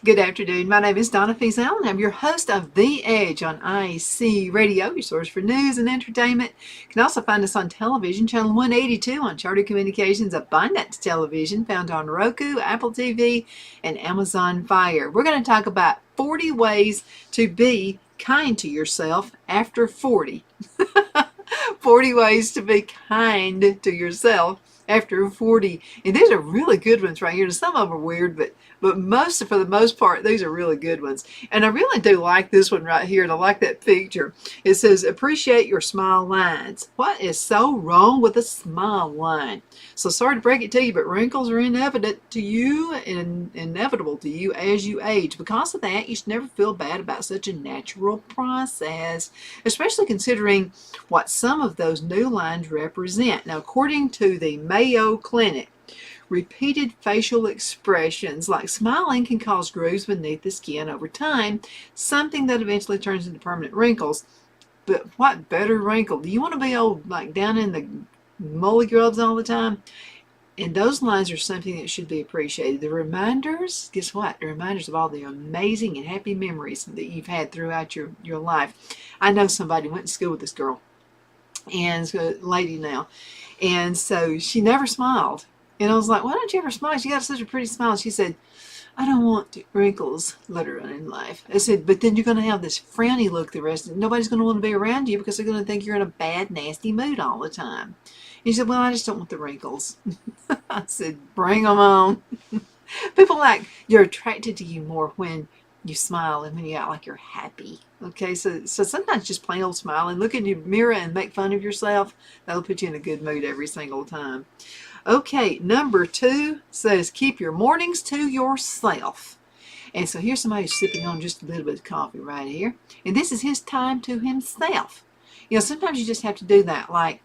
Good afternoon. My name is Donna Feazell, and I'm your host of The Edge on IC Radio, your source for news and entertainment. You can also find us on television, channel 182 on Charter Communications Abundance Television, found on Roku, Apple TV, and Amazon Fire. We're going to talk about 40 ways to be kind to yourself after 40. 40 ways to be kind to yourself after 40. And these are really good ones right here. Some of them are weird, but for the most part, these are really good ones. And I really do like this one right here, and I like that picture. It says, appreciate your smile lines. What is so wrong with a smile line? So sorry to break it to you, but wrinkles are inevitable to you as you age. Because of that, you should never feel bad about such a natural process, especially considering what some of those new lines represent. Now, according to the Mayo Clinic, repeated facial expressions like smiling can cause grooves beneath the skin over time, something that eventually turns into permanent wrinkles. But what better wrinkle? Do you want to be old, like down in the molly grubs all the time? And those lines are something that should be appreciated. The reminders, guess what? The reminders of all the amazing and happy memories that you've had throughout your life. I know somebody went to school with this girl, and it's a lady now, and so she never smiled. And I was like, why don't you ever smile? She got such a pretty smile. She said, I don't want wrinkles later on in life. I said, but then you're going to have this frowny look the rest of it. Nobody's going to want to be around you because they're going to think you're in a bad, nasty mood all the time. And she said, well, I just don't want the wrinkles. I said, bring them on. People like you're attracted to you more when you smile and when you act like you're happy. Okay, so sometimes just plain old smile and look in your mirror and make fun of yourself. That'll put you in a good mood every single time. Okay, number 2 says keep your mornings to yourself. And so here's somebody sipping on just a little bit of coffee right here. And this is his time to himself. You know, sometimes you just have to do that. Like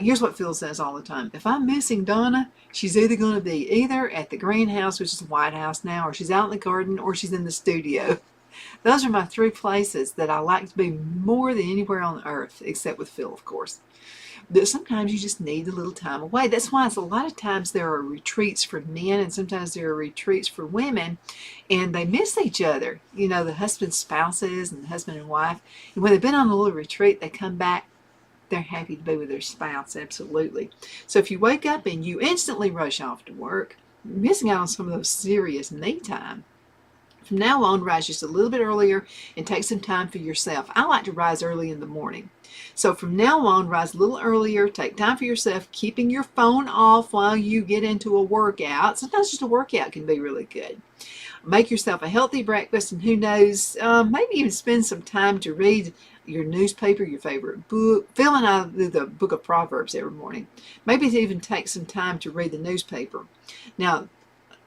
here's what Phil says all the time. If I'm missing Donna, she's either going to be either at the greenhouse, which is the White House now, or she's out in the garden, or she's in the studio. Those are my 3 places that I like to be more than anywhere on earth, except with Phil, of course. But sometimes you just need a little time away. That's why it's a lot of times there are retreats for men and sometimes there are retreats for women, and they miss each other. You know, the husband spouses and the husband and wife. And when they've been on a little retreat, they come back, they're happy to be with their spouse, absolutely. So if you wake up and you instantly rush off to work, you're missing out on some of those serious me time. From now on, rise just a little bit earlier and take some time for yourself. I like to rise early in the morning. So from now on, rise a little earlier, take time for yourself, keeping your phone off while you get into a workout. Sometimes just a workout can be really good. Make yourself a healthy breakfast, and who knows, maybe even spend some time to read your newspaper, your favorite book. Phil and I do the book of Proverbs every morning. Maybe even take some time to read the newspaper. Now,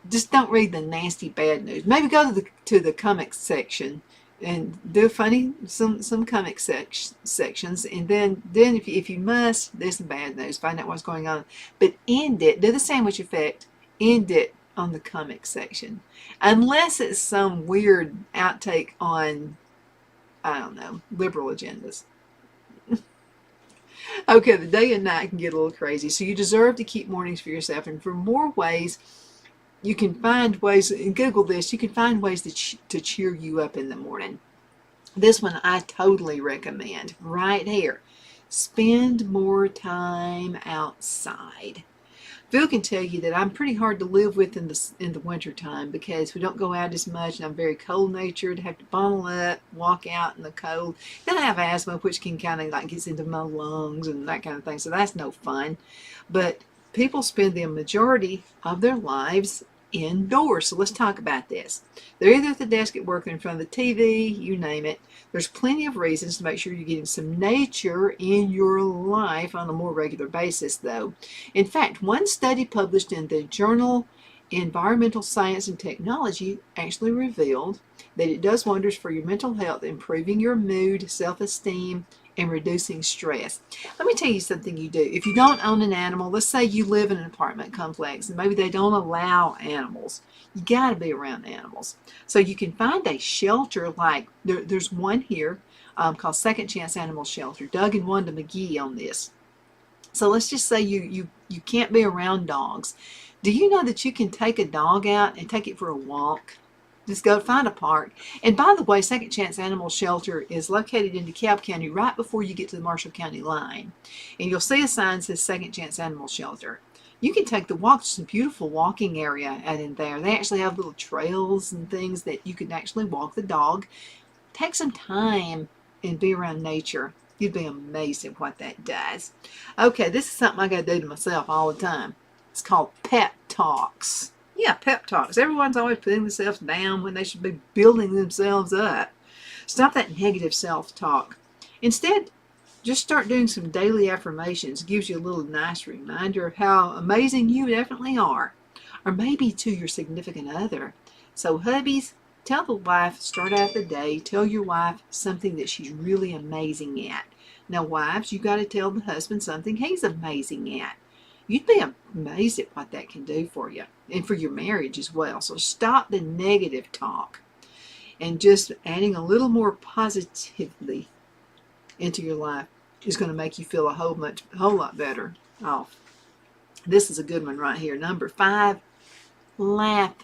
just don't read the nasty bad news. Maybe go to the comics section and do funny some comic sections, and then if you must, there's some bad news. Find out what's going on, but end it. Do the sandwich effect. End it on the comic section, unless it's some weird outtake on, I don't know, liberal agendas. Okay, the day and night can get a little crazy, so you deserve to keep mornings for yourself. And for more ways, you can find ways, and Google this, you can find ways to cheer you up in the morning. This one I totally recommend right here. Spend more time outside. Phil can tell you that I'm pretty hard to live with in the winter time because we don't go out as much, and I'm very cold natured, have to bundle up, walk out in the cold. Then I have asthma, which can kind of like gets into my lungs and that kind of thing, so that's no fun. But people spend the majority of their lives indoors. So let's talk about this. They're either at the desk at work, they're in front of the TV, you name it. There's plenty of reasons to make sure you're getting some nature in your life on a more regular basis, though. In fact, one study published in the journal Environmental Science and Technology actually revealed that it does wonders for your mental health, improving your mood, self-esteem, and reducing stress. Let me tell you something you do. If you don't own an animal, let's say you live in an apartment complex and maybe they don't allow animals, you got to be around animals. So you can find a shelter like there's one here called Second Chance Animal Shelter. Doug and Wanda McGee on this. So let's just say you can't be around dogs. Do you know that you can take a dog out and take it for a walk? Just go find a park. And by the way, Second Chance Animal Shelter is located in DeKalb County right before you get to the Marshall County line. And you'll see a sign that says Second Chance Animal Shelter. You can take the walk. It's a beautiful walking area out in there. They actually have little trails and things that you can actually walk the dog. Take some time and be around nature. You'd be amazed at what that does. Okay, this is something I got to do to myself all the time. It's called pep talks. Yeah, pep talks. Everyone's always putting themselves down when they should be building themselves up. Stop that negative self-talk. Instead, just start doing some daily affirmations. It gives you a little nice reminder of how amazing you definitely are. Or maybe to your significant other. So hubbies, tell the wife, start out the day, tell your wife something that she's really amazing at. Now wives, you got to tell the husband something he's amazing at. You'd be amazed at what that can do for you and for your marriage as well. So stop the negative talk and just adding a little more positively into your life is going to make you feel a whole lot better off. This is a good one right here. Number 5, laugh.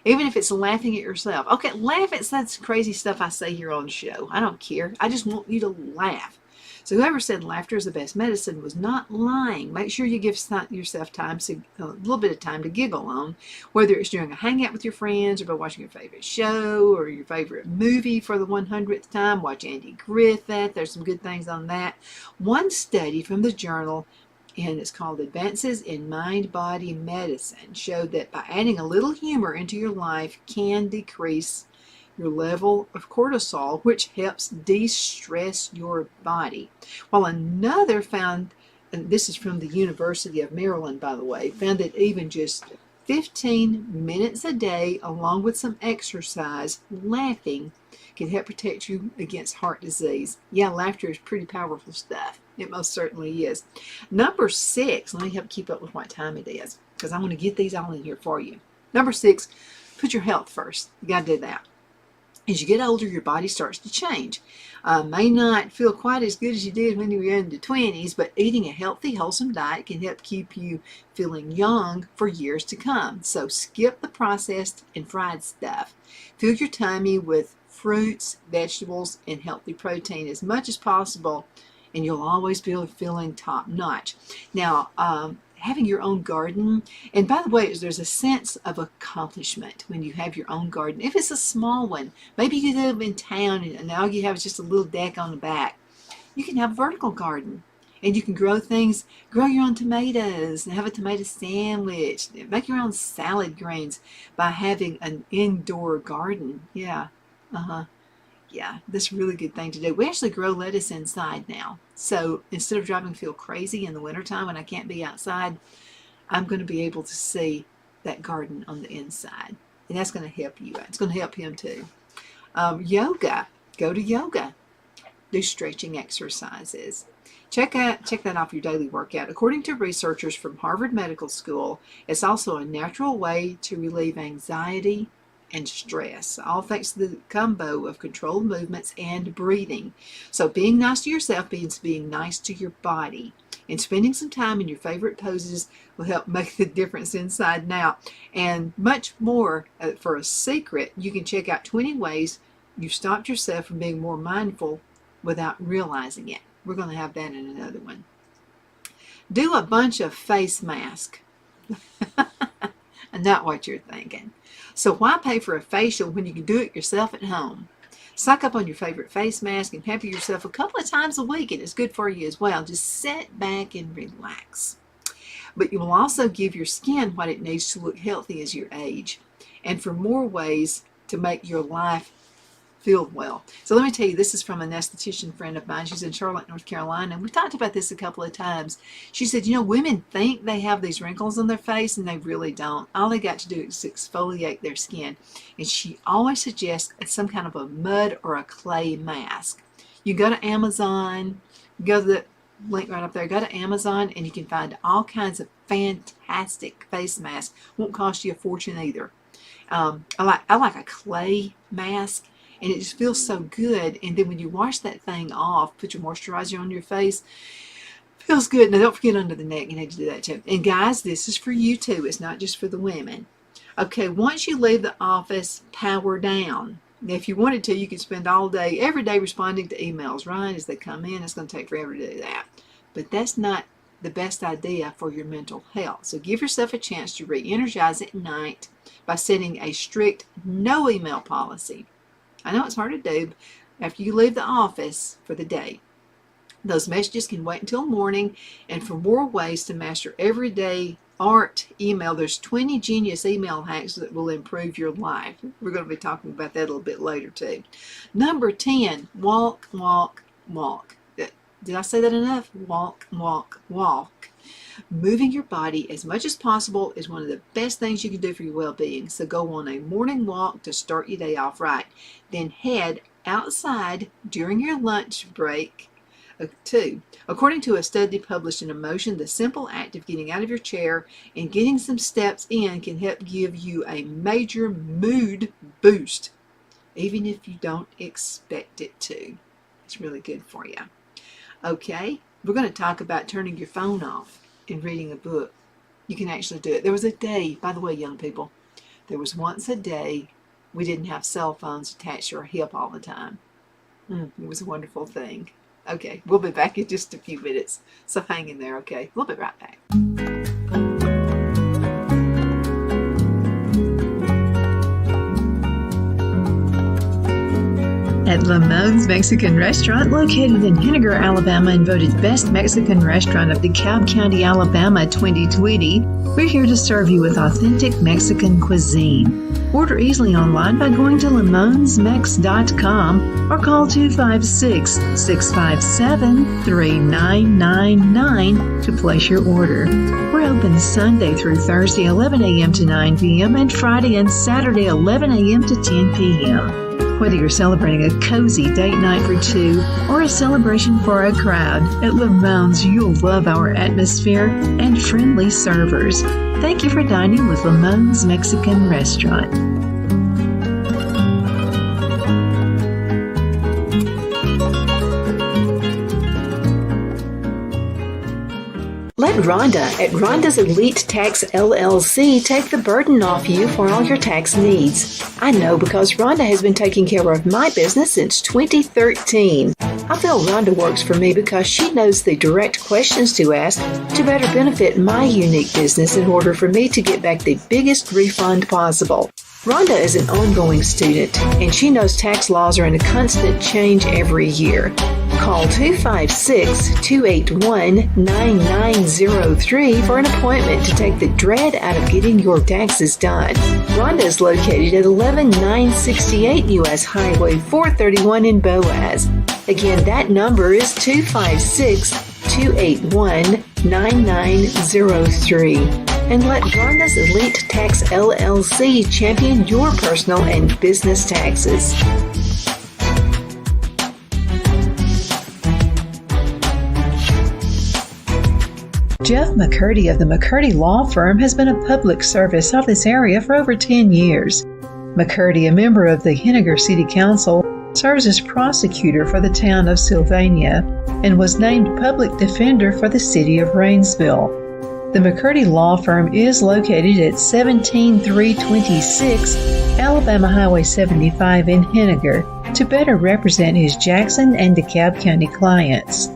Even if it's laughing at yourself. Okay, laugh at that crazy stuff I say here on the show. I don't care. I just want you to laugh. So whoever said laughter is the best medicine was not lying. Make sure you give yourself time, a little bit of time to giggle on, whether it's during a hangout with your friends or by watching your favorite show or your favorite movie for the 100th time. Watch Andy Griffith. There's some good things on that. One study from the journal, and it's called Advances in Mind-Body Medicine, showed that by adding a little humor into your life can decrease your level of cortisol, which helps de-stress your body. While another found, and this is from the University of Maryland, by the way, found that even just 15 minutes a day, along with some exercise, laughing can help protect you against heart disease. Yeah, laughter is pretty powerful stuff. It most certainly is. Number 6, let me help keep up with what time it is, because I want to get these all in here for you. Number 6, put your health first. You got to do that. As you get older, your body starts to change. May not feel quite as good as you did when you were in the 20s, but eating a healthy, wholesome diet can help keep you feeling young for years to come. So skip the processed and fried stuff. Fill your tummy with fruits, vegetables, and healthy protein as much as possible, and you'll always be feeling top-notch. Now, having your own garden, and by the way, there's a sense of accomplishment when you have your own garden. If it's a small one, maybe you live in town and all you have is just a little deck on the back. You can have a vertical garden, and you can grow things, grow your own tomatoes, and have a tomato sandwich, make your own salad greens by having an indoor garden. Yeah, yeah, that's a really good thing to do. We actually grow lettuce inside now. So instead of driving me feel crazy in the wintertime when I can't be outside, I'm going to be able to see that garden on the inside. And that's going to help you out. It's going to help him too. Yoga. Go to yoga. Do stretching exercises. Check that off your daily workout. According to researchers from Harvard Medical School, it's also a natural way to relieve anxiety and stress, all thanks to the combo of controlled movements and breathing. So being nice to yourself means being nice to your body. And spending some time in your favorite poses will help make the difference inside and out. And much more. For a secret, you can check out 20 ways you've stopped yourself from being more mindful without realizing it. We're going to have that in another one. Do a bunch of face masks. Not what you're thinking. So why pay for a facial when you can do it yourself at home? Stock up on your favorite face mask and pamper yourself a couple of times a week, and it's good for you as well. Just sit back and relax. But you will also give your skin what it needs to look healthy as you age, and for more ways to make your life feel well. So let me tell you, this is from an esthetician friend of mine. She's in Charlotte, North Carolina, and we talked about this a couple of times. She said, you know, women think they have these wrinkles on their face, and they really don't. All they got to do is exfoliate their skin. And she always suggests some kind of a mud or a clay mask. You go to Amazon, go to the link right up there, go to Amazon, and you can find all kinds of fantastic face masks. Won't cost you a fortune either. I like a clay mask. And it just feels so good. And then when you wash that thing off, put your moisturizer on your face, feels good. Now don't forget under the neck, you need to do that too. And guys, this is for you too. It's not just for the women. Okay, once you leave the office, power down. Now, if you wanted to, you could spend all day, every day responding to emails, right? As they come in, it's going to take forever to do that. But that's not the best idea for your mental health. So give yourself a chance to re-energize at night by setting a strict no email policy. I know it's hard to do after you leave the office for the day. Those messages can wait until morning. And for more ways to master everyday art email, there's 20 genius email hacks that will improve your life. We're going to be talking about that a little bit later too. Number 10, walk, walk, walk. Did I say that enough? Walk, walk, walk. Moving your body as much as possible is one of the best things you can do for your well-being. So go on a morning walk to start your day off right. Then head outside during your lunch break. 2. According to a study published in Emotion, the simple act of getting out of your chair and getting some steps in can help give you a major mood boost, even if you don't expect it to. It's really good for you. Okay, we're going to talk about turning your phone off and reading a book. You can actually do it. There was a day, by the way, young people, there was once a day we didn't have cell phones attached to our hip all the time. It was a wonderful thing. Okay, we'll be back in just a few minutes, so hang in there, okay? We'll be right back. At Lamone's Mexican Restaurant, located in Henniger, Alabama, and voted Best Mexican Restaurant of DeKalb County, Alabama 2020, we're here to serve you with authentic Mexican cuisine. Order easily online by going to lamonsmex.com or call 256-657-3999 to place your order. We're open Sunday through Thursday, 11 a.m. to 9 p.m. and Friday and Saturday, 11 a.m. to 10 p.m. Whether you're celebrating a cozy date night for two or a celebration for a crowd, at Lamone's you'll love our atmosphere and friendly servers. Thank you for dining with Lamone's Mexican Restaurant. Let Rhonda at Rhonda's Elite Tax LLC take the burden off you for all your tax needs. I know because Rhonda has been taking care of my business since 2013. I feel Rhonda works for me because she knows the direct questions to ask to better benefit my unique business in order for me to get back the biggest refund possible. Rhonda is an ongoing student, and she knows tax laws are in a constant change every year. Call 256-281-9903 for an appointment to take the dread out of getting your taxes done. Rhonda is located at 11968 U.S. Highway 431 in Boaz. Again, that number is 256-281-9903. And let Rhonda's Elite Tax LLC champion your personal and business taxes. Jeff McCurdy of the McCurdy Law Firm has been a public service of this area for over 10 years. McCurdy, a member of the Henniger City Council, serves as prosecutor for the town of Sylvania and was named public defender for the city of Rainsville. The McCurdy Law Firm is located at 17326 Alabama Highway 75 in Henniger to better represent his Jackson and DeKalb County clients.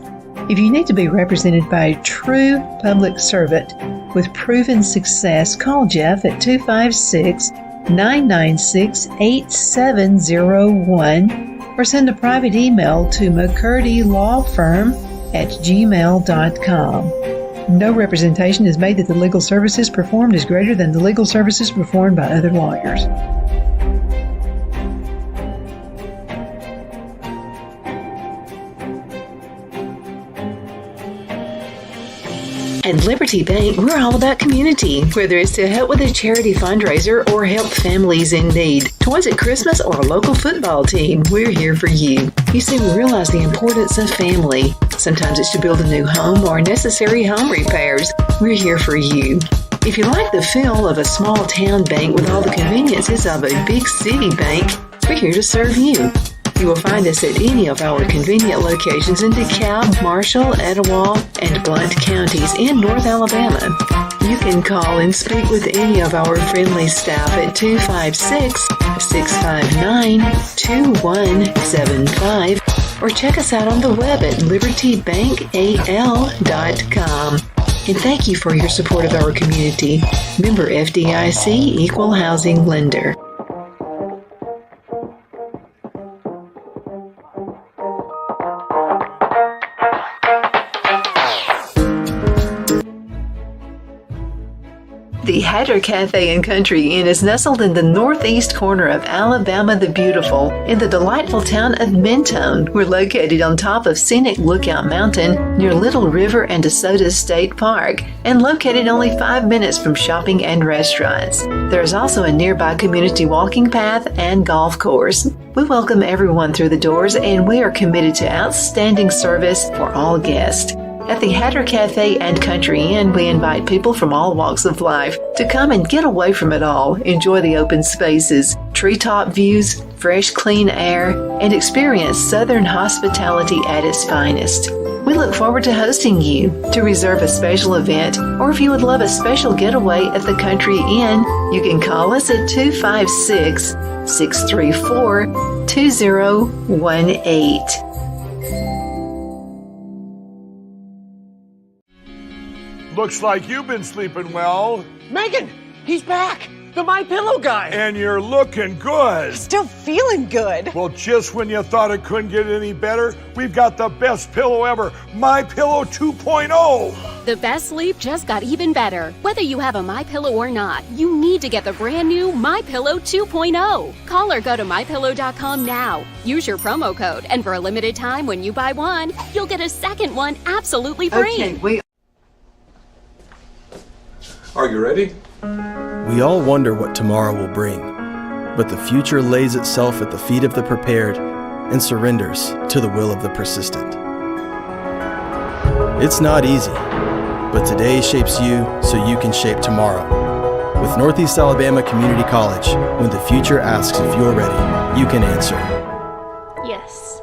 If you need to be represented by a true public servant with proven success, call Jeff at 256-996-8701 or send a private email to mccurdylawfirm@gmail.com. No representation is made that the legal services performed is greater than the legal services performed by other lawyers. At Liberty Bank, we're all about community, whether it's to help with a charity fundraiser or help families in need. Toys at Christmas or a local football team, we're here for you. You see, we realize the importance of family. Sometimes it's to build a new home or necessary home repairs. We're here for you. If you like the feel of a small town bank with all the conveniences of a big city bank, we're here to serve you. You will find us at any of our convenient locations in DeKalb, Marshall, Etowah, and Blount counties in North Alabama. You can call and speak with any of our friendly staff at 256-659-2175 or check us out on the web at libertybankal.com. And thank you for your support of our community. Member FDIC Equal Housing Lender. The Hatter Cafe and Country Inn is nestled in the northeast corner of Alabama the Beautiful in the delightful town of Mentone. We're located on top of scenic Lookout Mountain near Little River and DeSoto State Park and located only 5 minutes from shopping and restaurants. There is also a nearby community walking path and golf course. We welcome everyone through the doors and we are committed to outstanding service for all guests. At the Hatter Cafe and Country Inn, we invite people from all walks of life to come and get away from it all, enjoy the open spaces, treetop views, fresh, clean air, and experience Southern hospitality at its finest. We look forward to hosting you. To reserve a special event, or if you would love a special getaway at the Country Inn, you can call us at 256-634-2018. Looks like you've been sleeping well. Megan, he's back. The My Pillow guy. And you're looking good. Still feeling good. Well, just when you thought it couldn't get any better, we've got the best pillow ever, My Pillow 2.0. The best sleep just got even better. Whether you have a My Pillow or not, you need to get the brand new My Pillow 2.0. Call or go to mypillow.com now. Use your promo code, and for a limited time, when you buy one, you'll get a second one absolutely free. Okay, Are you ready? We all wonder what tomorrow will bring, but the future lays itself at the feet of the prepared and surrenders to the will of the persistent. It's not easy, but today shapes you so you can shape tomorrow. With Northeast Alabama Community College, when the future asks if you're ready, you can answer. Yes.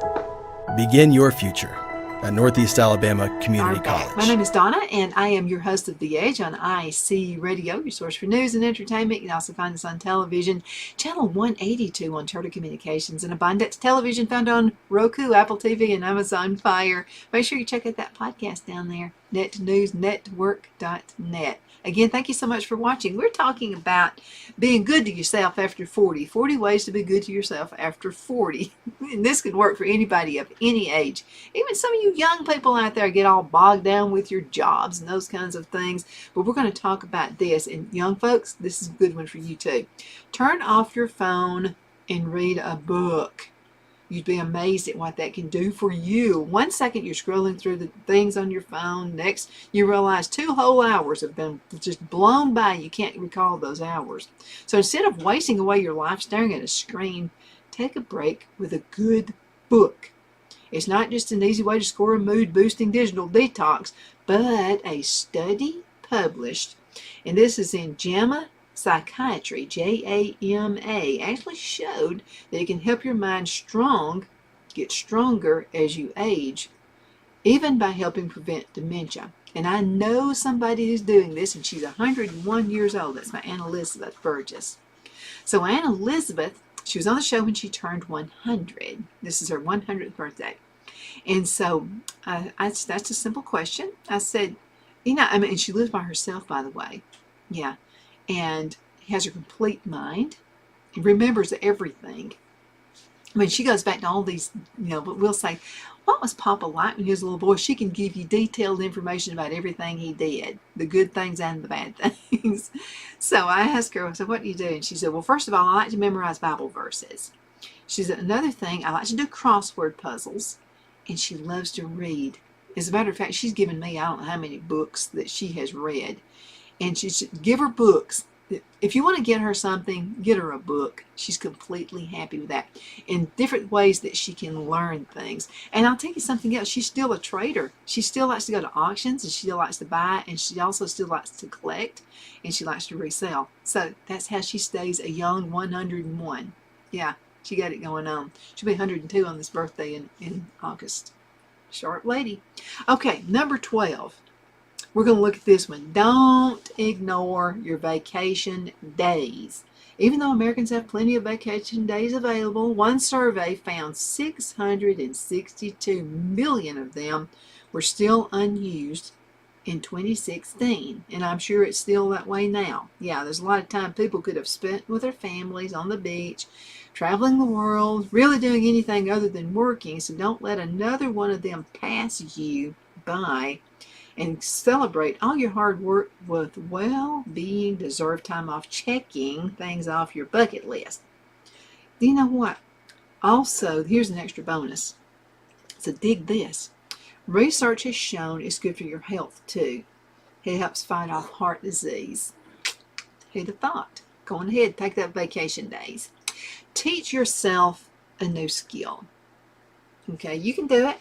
Begin your future at Northeast Alabama Community College. My name is Donna, and I am your host of The Edge on IC Radio, your source for news and entertainment. You can also find us on television, channel 182 on Charter Communications, and Abundance Television found on Roku, Apple TV, and Amazon Fire. Make sure you check out that podcast down there, netnewsnetwork.net. Again, thank you so much for watching. We're talking about being good to yourself after 40. 40 ways to be good to yourself after 40. And this could work for anybody of any age. Even some of you young people out there get all bogged down with your jobs and those kinds of things. But we're going to talk about this. And young folks, this is a good one for you too. Turn off your phone and read a book. You'd be amazed at what that can do for you. 1 second you're scrolling through the things on your phone. Next, you realize 2 whole hours have been just blown by. You can't recall those hours. So instead of wasting away your life staring at a screen, take a break with a good book. It's not just an easy way to score a mood-boosting digital detox, but a study published, and this is in JAMA Psychiatry, JAMA, actually showed that it can help your mind get stronger as you age, even by helping prevent dementia. And I know somebody who's doing this, and she's 101 years old. That's my Ann Elizabeth Burgess. So Ann Elizabeth, she was on the show when she turned 100. This is her 100th birthday. And so that's a simple question. I said, and she lives by herself, by the way. Yeah. And has a complete mind, remembers everything. I mean, she goes back to all these, but we'll say, what was Papa like when he was a little boy? She can give you detailed information about everything he did, the good things and the bad things. So I asked her, I said, what do you do? And she said, well, first of all, I like to memorize Bible verses. She said, another thing, I like to do crossword puzzles, and she loves to read. As a matter of fact, she's given me, I don't know how many books that she has read. And she should give her books. If you want to get her something, get her a book. She's completely happy with that. In different ways that she can learn things. And I'll tell you something else. She's still a trader. She still likes to go to auctions, and she still likes to buy, and she also still likes to collect, and she likes to resell. So that's how she stays a young 101. Yeah, she got it going on. She'll be 102 on this birthday in August. Sharp lady. Okay, number 12. We're going to look at this one. Don't ignore your vacation days. Even though Americans have plenty of vacation days available, one survey found 662 million of them were still unused in 2016, and I'm sure it's still that way now. Yeah, there's a lot of time people could have spent with their families on the beach, traveling the world, really doing anything other than working, so don't let another one of them pass you by, and celebrate all your hard work with well-being, deserved time off, checking things off your bucket list. You know what? Also, here's an extra bonus. So dig this. Research has shown it's good for your health too. It helps fight off heart disease. Who'd have thought? Go on ahead, take that vacation days. Teach yourself a new skill. Okay, you can do it.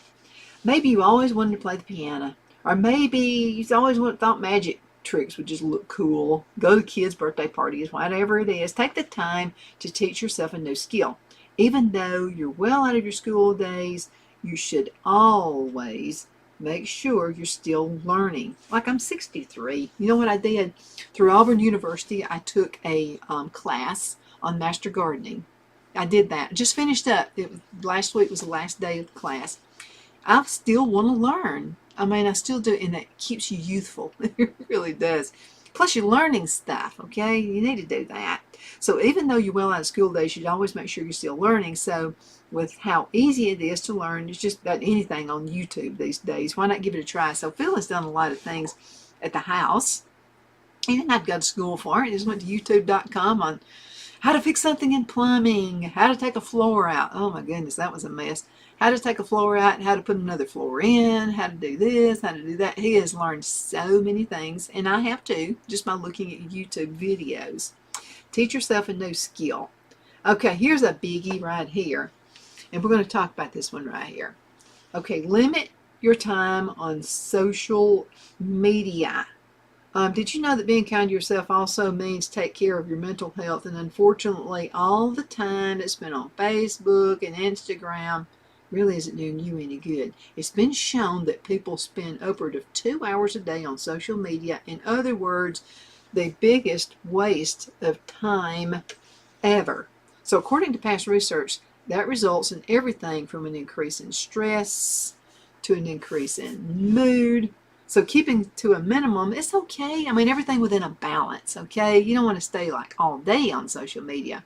Maybe you always wanted to play the piano. Or maybe you always thought magic tricks would just look cool. Go to kids' birthday parties, whatever it is. Take the time to teach yourself a new skill. Even though you're well out of your school days, you should always make sure you're still learning. Like I'm 63. You know what I did? Through Auburn University, I took a class on master gardening. I did that. Just finished up. Last week was the last day of the class. I still want to learn. I mean, I still do, and it keeps you youthful. It really does. Plus, you're learning stuff, okay? You need to do that. So even though you're well out of school days, you should always make sure you're still learning. So with how easy it is to learn, it's just about anything on YouTube these days. Why not give it a try? So Phil has done a lot of things at the house. He didn't have to go to school for it. He just went to youtube.com on how to fix something in plumbing, how to take a floor out. Oh my goodness, that was a mess. How to take a floor out, how to put another floor in, how to do this, how to do that. He has learned so many things, and I have too, just by looking at YouTube videos. Teach yourself a new skill. Okay, here's a biggie right here, and we're going to talk about this one right here. Okay, limit your time on social media. Did you know that being kind to yourself also means take care of your mental health? And unfortunately, all the time that's spent on Facebook and Instagram really isn't doing you any good. It's been shown that people spend upward of 2 hours a day on social media. In other words, the biggest waste of time ever. So according to past research, that results in everything from an increase in stress to an increase in mood. So keeping to a minimum, it's okay. I mean, everything within a balance, okay? You don't want to stay like all day on social media.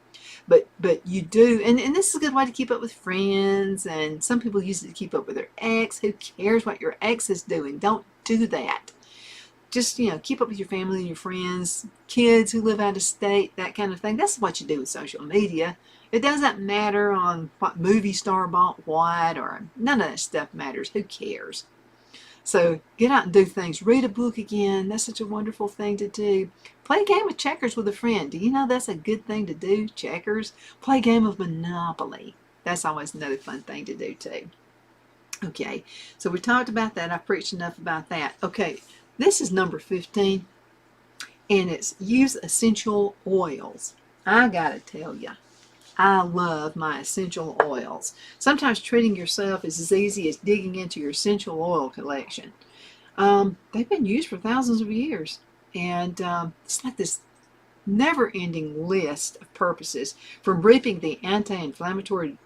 But you do, and this is a good way to keep up with friends, and some people use it to keep up with their ex. Who cares what your ex is doing? Don't do that. Just, keep up with your family and your friends, kids who live out of state, that kind of thing. That's what you do with social media. It doesn't matter on what movie star bought what, or none of that stuff matters. Who cares? So get out and do things. Read a book again. That's such a wonderful thing to do. Play a game of checkers with a friend. Do you know that's a good thing to do? Checkers. Play a game of Monopoly. That's always another fun thing to do too. Okay, so we talked about that. I've preached enough about that. Okay, this is number 15, and it's use essential oils. I gotta tell you, I love my essential oils. Sometimes treating yourself is as easy as digging into your essential oil collection. They've been used for thousands of years, and it's like this never-ending list of purposes, from reaping the anti-inflammatory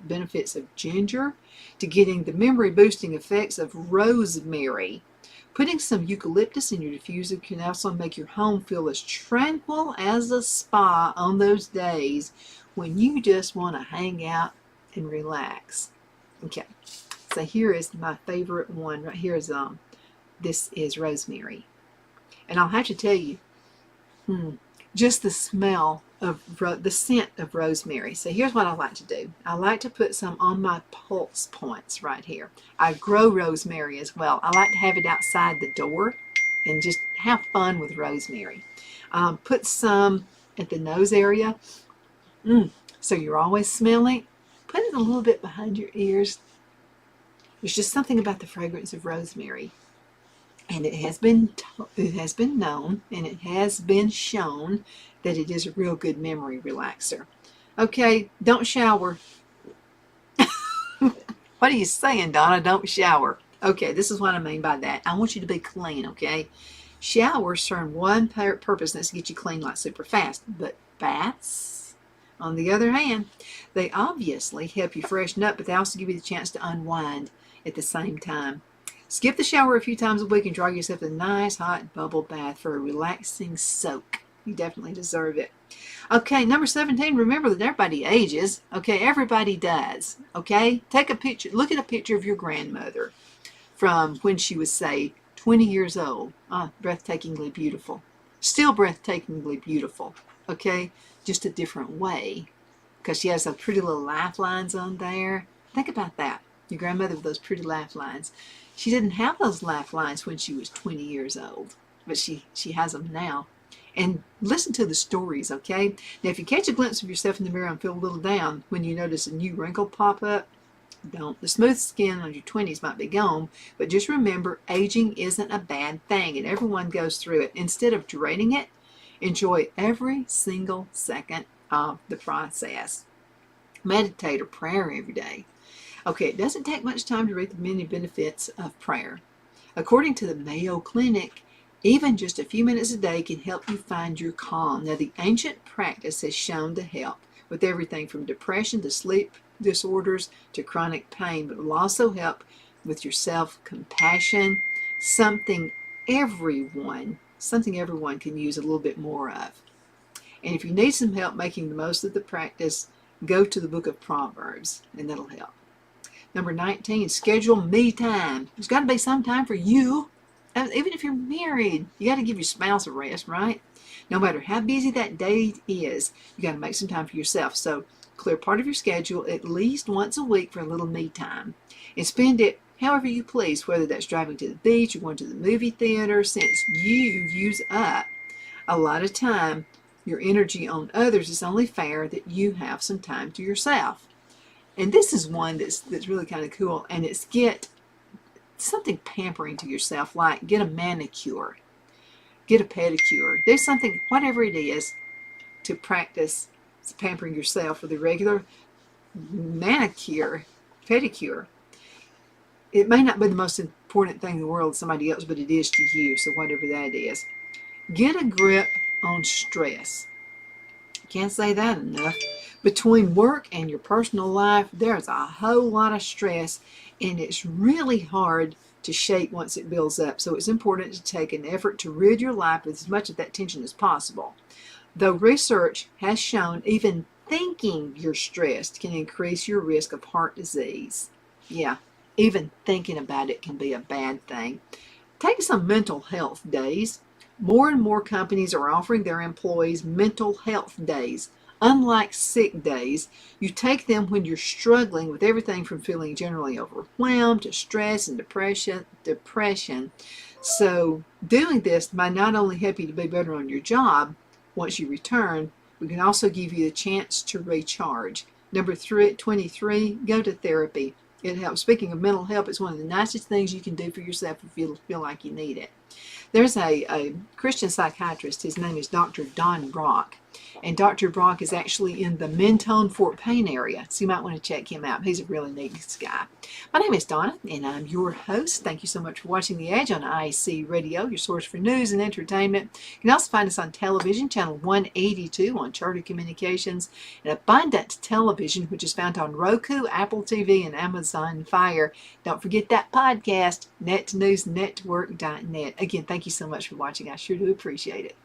benefits of ginger to getting the memory-boosting effects of rosemary. Putting some eucalyptus in your diffuser can also make your home feel as tranquil as a spa on those days when you just want to hang out and relax. Okay, so here is my favorite one. Right here is this is rosemary, and I'll have to tell you, just the smell of the scent of rosemary. So here's what I like to do. I like to put some on my pulse points right here. I grow rosemary as well. I like to have it outside the door and just have fun with rosemary. Put some at the nose area. So you're always smelling. Put it a little bit behind your ears. There's just something about the fragrance of rosemary. And it has been known, and it has been shown that it is a real good memory relaxer. Okay, don't shower. What are you saying, Donna? Don't shower. Okay, this is what I mean by that. I want you to be clean, okay? Showers serve one purpose, and that's to get you clean like super fast. But baths, on the other hand, they obviously help you freshen up, but they also give you the chance to unwind at the same time. Skip the shower a few times a week and draw yourself a nice hot bubble bath for a relaxing soak. You definitely deserve it. Okay, number 17, remember that everybody ages. Okay, everybody does. Okay, take a picture, look at a picture of your grandmother from when she was, say, 20 years old. Breathtakingly beautiful. Still breathtakingly beautiful. Okay, just a different way, because she has some pretty little lifelines on there. Think about that. Your grandmother with those pretty lifelines. She didn't have those lifelines when she was 20 years old, but she has them now. And listen to the stories, okay? Now, if you catch a glimpse of yourself in the mirror and feel a little down when you notice a new wrinkle pop up, don't. The smooth skin on your 20s might be gone, but just remember, aging isn't a bad thing, and everyone goes through it. Instead of dreading it, enjoy every single second of the process. Meditate or prayer every day. Okay, it doesn't take much time to read the many benefits of prayer. According to the Mayo Clinic, even just a few minutes a day can help you find your calm. Now, the ancient practice has shown to help with everything from depression to sleep disorders to chronic pain, but it will also help with your self-compassion, something everyone can use a little bit more of. And if you need some help making the most of the practice, go to the book of Proverbs, and that'll help. Number 19, schedule me time. There's got to be some time for you. Even if you're married, you got to give your spouse a rest, right? No matter how busy that day is, you got to make some time for yourself. So clear part of your schedule at least once a week for a little me time, and spend it however you please, whether that's driving to the beach or going to the movie theater. Since you use up a lot of time, your energy on others, it's only fair that you have some time to yourself. And this is one that's really kind of cool, and it's get something pampering to yourself, like get a manicure, get a pedicure, do something, whatever it is, to practice pampering yourself with a regular manicure, pedicure. It may not be the most important thing in the world to somebody else, but it is to you, so whatever that is. Get a grip on stress. Can't say that enough. Between work and your personal life, there's a whole lot of stress, and it's really hard to shake once it builds up. So it's important to take an effort to rid your life of as much of that tension as possible. Though research has shown even thinking you're stressed can increase your risk of heart disease. Yeah, even thinking about it can be a bad thing. Take some mental health days. More and more companies are offering their employees mental health days. Unlike sick days, you take them when you're struggling with everything from feeling generally overwhelmed to stress and depression. So doing this might not only help you to be better on your job once you return, we can also give you the chance to recharge. Number 23, go to therapy. It helps. Speaking of mental health, it's one of the nicest things you can do for yourself if you feel like you need it. There's a Christian psychiatrist. His name is Dr. Don Brock. And Dr. Brock is actually in the Mentone, Fort Payne area, so you might want to check him out. He's a really neat guy. My name is Donna, and I'm your host. Thank you so much for watching The Edge on IAC Radio, your source for news and entertainment. You can also find us on television, channel 182 on Charter Communications, and Abundant Television, which is found on Roku, Apple TV, and Amazon Fire. Don't forget that podcast, netnewsnetwork.net. Again, thank you so much for watching. I sure do appreciate it.